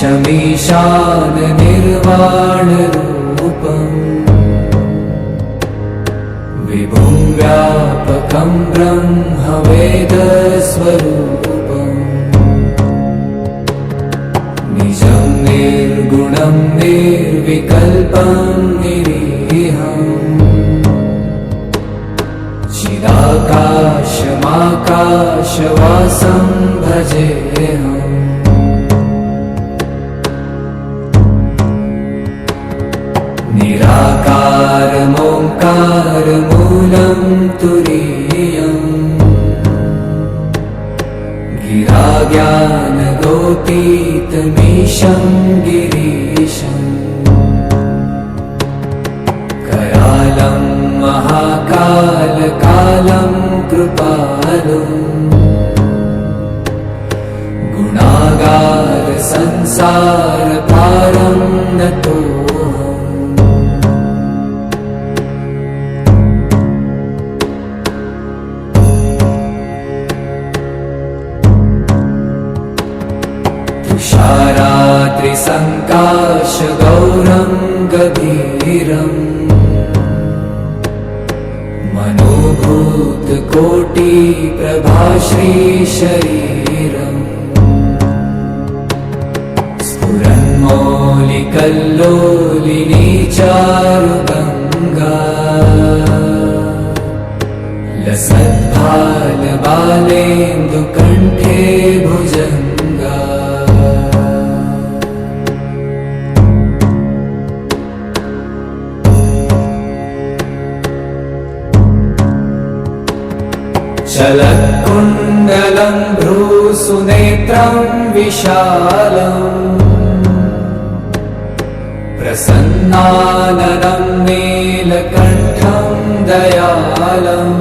ईशमीशान निर्वाणरूपम् विभुं व्यापकं ब्रह्मवेदस्वरूपम् निजं निर्गुणं निर्विकल्पं निरीहम् चिदाकाशमाकाशवासं भजेऽहम् निराकारमोङ्कारमूलं तुरीयम् गिराज्ञानगोतीतमीशं गिरीशम् करालं महाकालकालं कृपालुम् गुणागार संसारपारं नतोऽहम् तुषारात्रिसङ्काशगौरं गभीरम् मनोभूतकोटिप्रभाश्रीशरीरम् स्फुरन्मौलिकल्लोलिनी चारुगङ्गा लसद्भालबालेन्दुकण्ठे भुजङ्गा चलत्कुण्डलं भ्रूसुनेत्रं विशालम् प्रसन्नाननं नीलकण्ठं दयालम्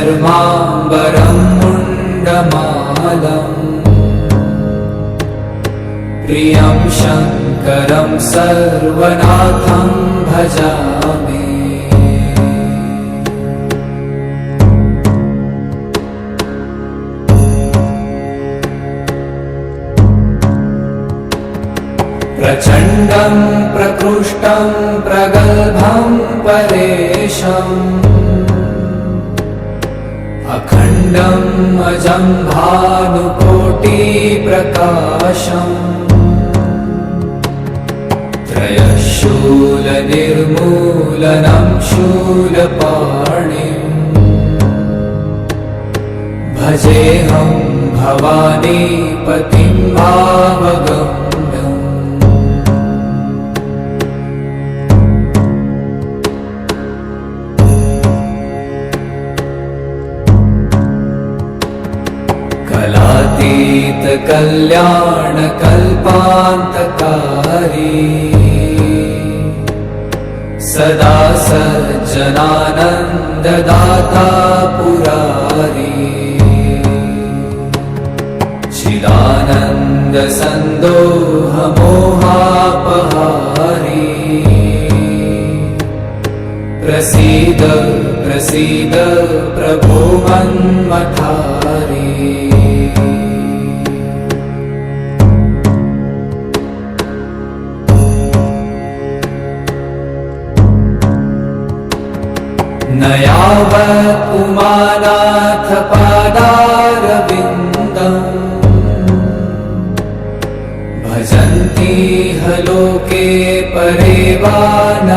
मृगाधीशचर्माम्बरं मुण्डमालम् प्रियं शङ्करं सर्वनाथं भजामि प्रचण्डं प्रकृष्टं प्रगल्भं परेशम् अखण्डम् अजं भानुकोटिप्रकाशम् त्रयशूलनिर्मूलनं शूलपाणिम् भजेऽहं भवानीपतिं भावगम् कलातीतकल्याणकल्पान्तकारी सदा सज्जनानन्ददाता पुरारी चिदानन्दसन्दोहमोहापहारी प्रसीद प्रसीद प्रभो मन्मथारी न यावत् उमानाथ पादारविन्दम् भजन्ति ह लोके परे वा न